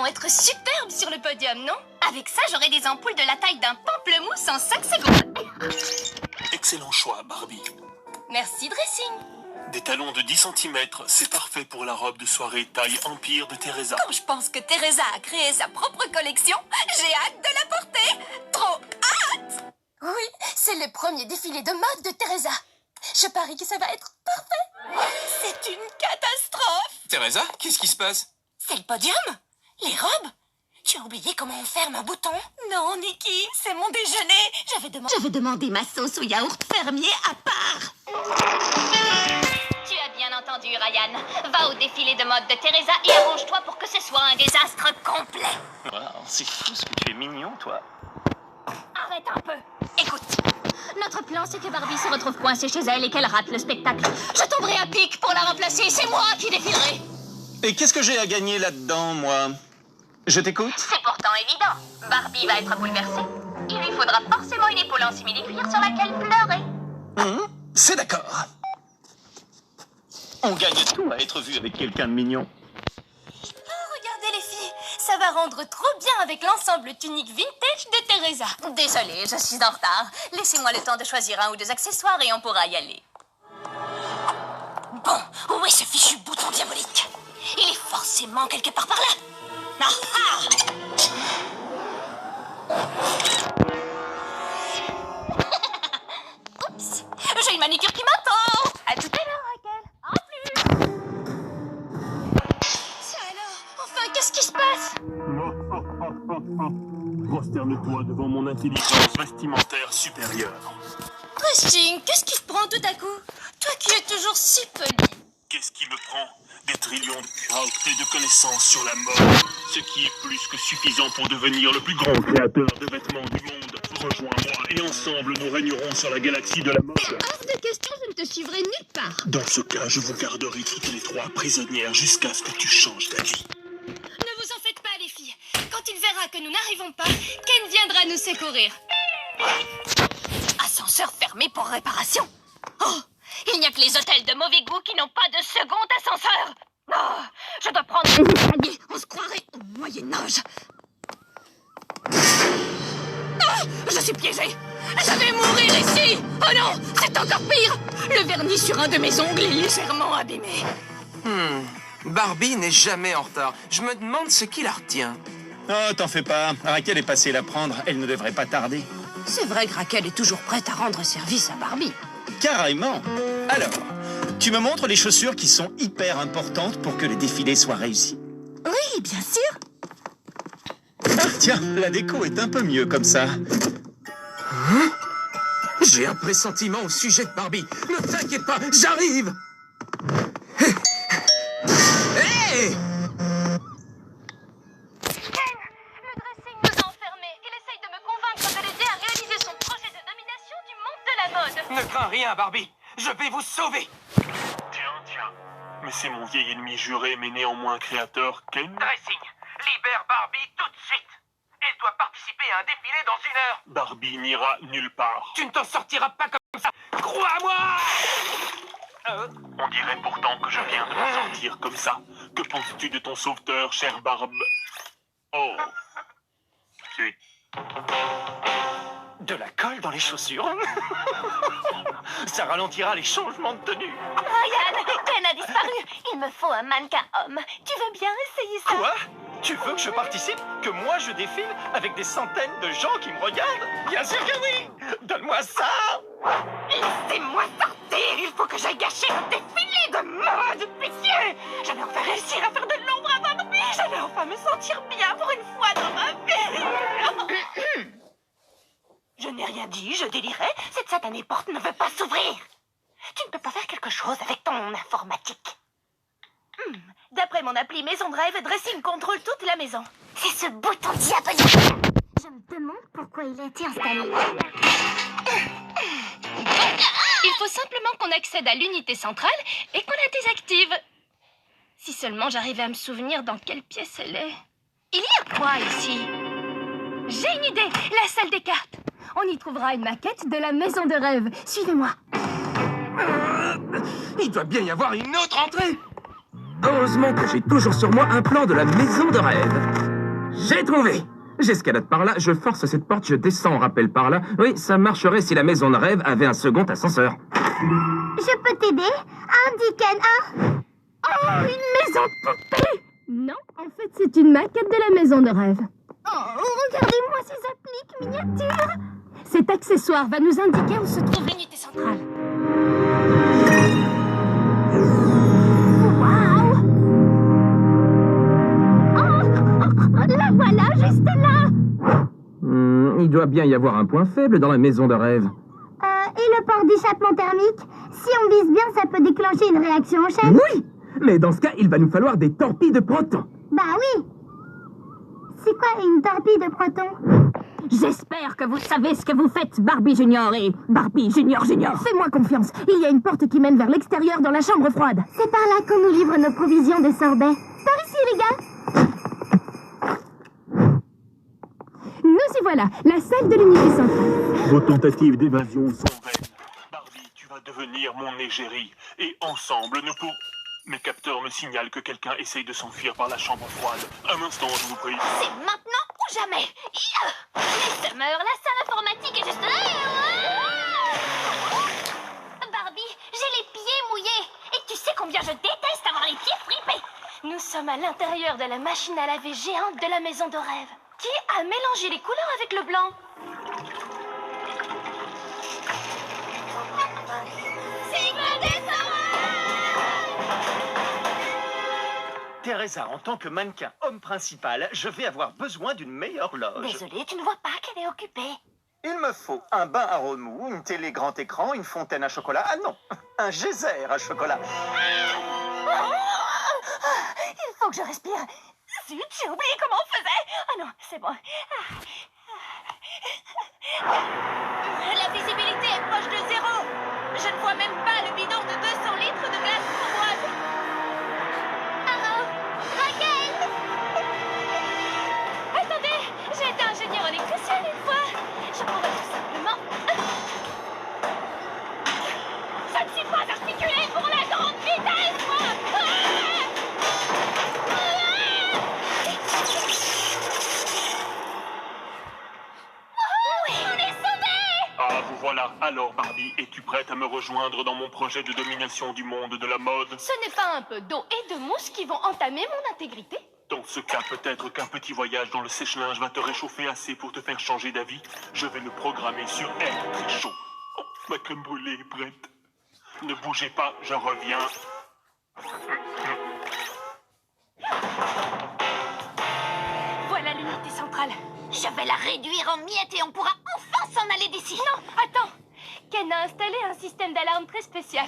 être superbe sur le podium, non? Avec ça, j'aurai des ampoules de la taille d'un pamplemousse en 5 secondes. Excellent choix, Barbie. Merci, Dressing. Des talons de 10 cm, c'est parfait pour la robe de soirée taille Empire de Teresa. Quand je pense que Teresa a créé sa propre collection, j'ai hâte de la porter. Trop hâte! Oui, c'est le premier défilé de mode de Teresa. Je parie que ça va être parfait. C'est une catastrophe. Teresa, qu'est-ce qui se passe? C'est le podium? Les robes? Tu as oublié comment on ferme un bouton? Non, Nikki, c'est mon déjeuner. Je veux demander ma sauce au yaourt fermier à part. Tu as bien entendu, Ryan. Va au défilé de mode de Teresa et arrange-toi pour que ce soit un désastre complet. Wow, c'est fou ce que tu es mignon, toi. Arrête un peu. Écoute. Notre plan, c'est que Barbie se retrouve coincée chez elle et qu'elle rate le spectacle. Je tomberai à pic pour la remplacer. C'est moi qui défilerai. Et qu'est-ce que j'ai à gagner là-dedans, moi? Je t'écoute? C'est pourtant évident. Barbie va être bouleversée. Il lui faudra forcément une épaule en simili-cuir sur laquelle pleurer. C'est d'accord. On gagne tout à être vu avec quelqu'un de mignon. Regardez les filles, ça va rendre trop bien avec l'ensemble tunique vintage de Teresa. Désolée, je suis en retard. Laissez-moi le temps de choisir un ou deux accessoires et on pourra y aller. Bon, où est ce fichu bouton diabolique? Il est forcément quelque part par là. Ah ah! Oups, j'ai une manicure qui m'attend. À tout à l'heure, Raquel. En plus. Ça alors, enfin, qu'est-ce qui se passe? Prosterne-toi devant mon intelligence vestimentaire supérieure. Dressing, qu'est-ce qui te prend tout à coup? Toi qui es toujours si poli. Qu'est-ce qui me prend? Des trillions de crowds et de connaissances sur la mode. Ce qui est plus que suffisant pour devenir le plus grand créateur de vêtements du monde. Rejoins-moi et ensemble nous régnerons sur la galaxie de la mode. Hors de question, je ne te suivrai nulle part. Dans ce cas, je vous garderai toutes les trois prisonnières jusqu'à ce que tu changes d'avis. Ne vous en faites pas, les filles. Quand il verra que nous n'arrivons pas, Ken viendra nous secourir. Ascenseur fermé pour réparation. Oh, Il n'y a que les hôtels de mauvais goût qui n'ont pas de second ascenseur. Oh, je dois prendre des escaliers. on se croirait au Moyen-Âge. Ah, je suis piégée. Je vais mourir ici. Oh non, c'est encore pire. Le vernis sur un de mes ongles est légèrement abîmé. Barbie n'est jamais en retard. Je me demande ce qui la retient. Oh, t'en fais pas. Raquel est passée la prendre. Elle ne devrait pas tarder. C'est vrai que Raquel est toujours prête à rendre service à Barbie. Carrément. Alors, tu me montres les chaussures qui sont hyper importantes pour que le défilé soit réussi. Oui, bien sûr. Ah, tiens, la déco est un peu mieux comme ça. J'ai un pressentiment au sujet de Barbie. Ne t'inquiète pas, j'arrive. Hey! Ken, le dressing nous a enfermés. Il essaye de me convaincre de l'aider à réaliser son projet de domination du monde de la mode. Ne crains rien, Barbie. Je vais vous sauver. Tiens. Mais c'est mon vieil ennemi juré, mais néanmoins créateur, Ken. Dressing, libère Barbie tout de suite. Elle doit participer à un défilé dans 1 heure. Barbie n'ira nulle part. Tu ne t'en sortiras pas comme ça. Crois-moi. On dirait pourtant que je viens de m'en sortir comme ça. Que penses-tu de ton sauveteur, chère Barbe? Oh. Zut. De la colle dans les chaussures. Ça ralentira les changements de tenue. Ryan, Ken a disparu. Il me faut un mannequin homme. Tu veux bien essayer ça? Quoi? Tu veux que je participe? Que moi je défile avec des centaines de gens qui me regardent? Bien sûr que oui! Donne-moi ça! Laissez-moi sortir. Il faut que j'aille gâcher un défilé de mode. Pitié. Je vais enfin réussir à faire de l'ombre à Barbie. Je vais enfin me sentir bien pour une fois dans ma vie. Je n'ai rien dit, je délirais. Cette satanée porte ne veut pas s'ouvrir. Tu ne peux pas faire quelque chose avec ton informatique. D'après mon appli Maison Drive, Dressing contrôle toute la maison. C'est ce bouton diabolique. Je me demande pourquoi il a été installé. Il faut simplement qu'on accède à l'unité centrale et qu'on la désactive. Si seulement j'arrivais à me souvenir dans quelle pièce elle est. Il y a quoi ici? J'ai une idée, la salle des cartes. On y trouvera une maquette de la maison de rêve. Suivez-moi. Il doit bien y avoir une autre entrée. Heureusement que j'ai toujours sur moi un plan de la maison de rêve. J'ai trouvé! J'escalade par là, je force cette porte, je descends en rappel par là. Oui, ça marcherait si la maison de rêve avait un second ascenseur. Je peux t'aider? Andy, Ken, hein? Oh, une maison de poupée! Non, en fait, c'est une maquette de la maison de rêve. Oh, regardez-moi ces appliques miniatures! Cet accessoire va nous indiquer où se trouve l'unité centrale. Waouh! Oh, la voilà, juste là! Il doit bien y avoir un point faible dans la maison de rêve. Et le port d'échappement thermique? Si on vise bien, ça peut déclencher une réaction en chaîne. Oui! Mais dans ce cas, il va nous falloir des torpilles de protons. Bah oui! C'est quoi une torpille de protons? J'espère que vous savez ce que vous faites, Barbie Junior et Barbie Junior Junior. Fais-moi confiance. Il y a une porte qui mène vers l'extérieur dans la chambre froide. C'est par là qu'on nous livre nos provisions de sorbet. Par ici, les gars! Nous y voilà, la salle de l'unité centrale. Vos tentatives d'évasion sont vaines. Barbie, tu vas devenir mon égérie. Et ensemble, nous pourrons... Mes capteurs me signalent que quelqu'un essaye de s'enfuir par la chambre froide. Un instant, je vous prie. C'est maintenant ou jamais. Les Summer, la salle informatique est juste là. Barbie, j'ai les pieds mouillés. Et tu sais combien je déteste avoir les pieds fripés. Nous sommes à l'intérieur de la machine à laver géante de la maison de rêve. Qui a mélangé les couleurs avec le blanc? Teresa, en tant que mannequin homme principal, je vais avoir besoin d'une meilleure loge. Désolée, tu ne vois pas qu'elle est occupée. Il me faut un bain à remous, une télé grand écran, une fontaine à chocolat. Ah non, un geyser à chocolat. Il faut que je respire. Zut, j'ai oublié comment on faisait. Ah non, c'est bon. La visibilité est proche de zéro. Je ne vois même pas le bidon de 200 litres de glace froide. Raquel! Attendez, j'ai été ingénieur électricien une fois. Je pourrais tout simplement... Je ne suis pas articulée pour la grande vitesse, moi! Oui, on est sauvés! Ah, vous voilà. Alors, Barbie, es-tu prête à me rejoindre dans mon projet de domination du monde de la mode? Ce n'est pas un peu d'eau et de mousse qui vont entamer mon intégrité. Dans ce cas, peut-être qu'un petit voyage dans le sèche-linge va te réchauffer assez pour te faire changer d'avis. Je vais le programmer sur être très chaud. Oh, ma crème brûlée est prête. Ne bougez pas, je reviens. Voilà l'unité centrale. Je vais la réduire en miettes et on pourra enfin s'en aller d'ici. Non, attends. Ken a installé un système d'alarme très spécial.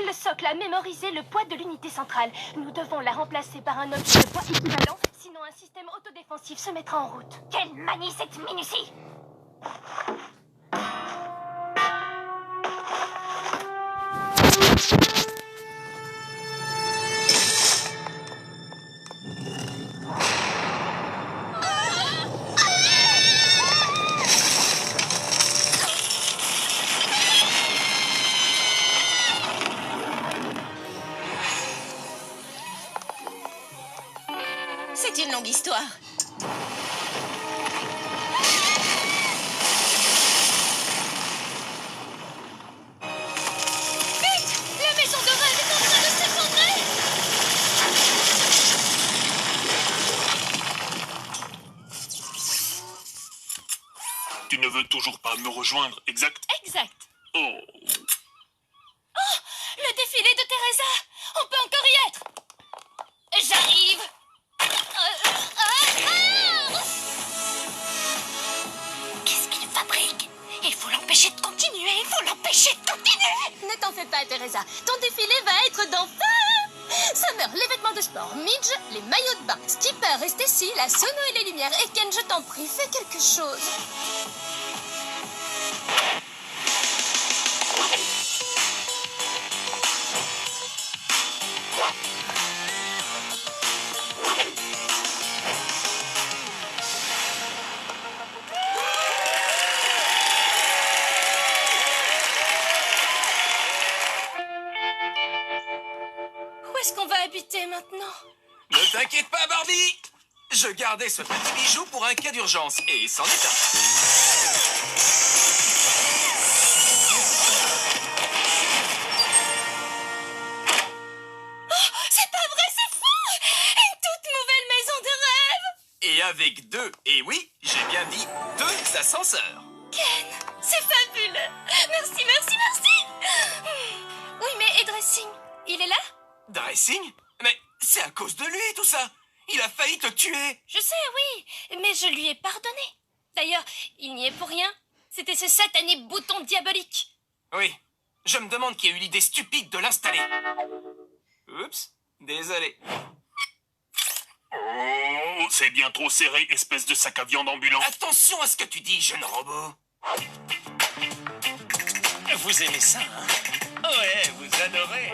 Le socle a mémorisé le poids de l'unité centrale. Nous devons la remplacer par un objet de poids équivalent, sinon un système autodéfensif se mettra en route. Quelle manie cette minutie! C'est une longue histoire. Vite! La maison de rêve est en train de s'effondrer! Tu ne veux toujours pas me rejoindre, exact? Exact. Oh. Oh! Le défilé de Teresa! On peut encore y être! J'arrive! Qu'est-ce qu'il fabrique? Il faut l'empêcher de continuer, il faut l'empêcher de continuer! Ne t'en fais pas, Teresa. Ton défilé va être d'enfer! Summer, les vêtements de sport. Midge, les maillots de bain. Skipper et Stacy, la sono et les lumières. Et Ken, je t'en prie, fais quelque chose. Où est-ce qu'on va habiter maintenant? Ne t'inquiète pas, Barbie! Je gardais ce petit bijou pour un cas d'urgence, et c'en est un. C'est pas vrai, c'est fou! Une toute nouvelle maison de rêve! Et avec 2, et oui, j'ai bien dit 2 ascenseurs. Ken, c'est fabuleux! Merci, merci, merci! Oui, mais et Dressing, il est là? Dressing? Mais c'est à cause de lui tout ça. Il a failli te tuer. Je sais, oui, mais je lui ai pardonné. D'ailleurs, il n'y est pour rien. C'était ce satané bouton diabolique. Oui, je me demande qui a eu l'idée stupide de l'installer. Oups, désolé. Oh, c'est bien trop serré, espèce de sac à viande ambulant. Attention à ce que tu dis, jeune robot. Vous aimez ça, hein? Ouais, vous adorez.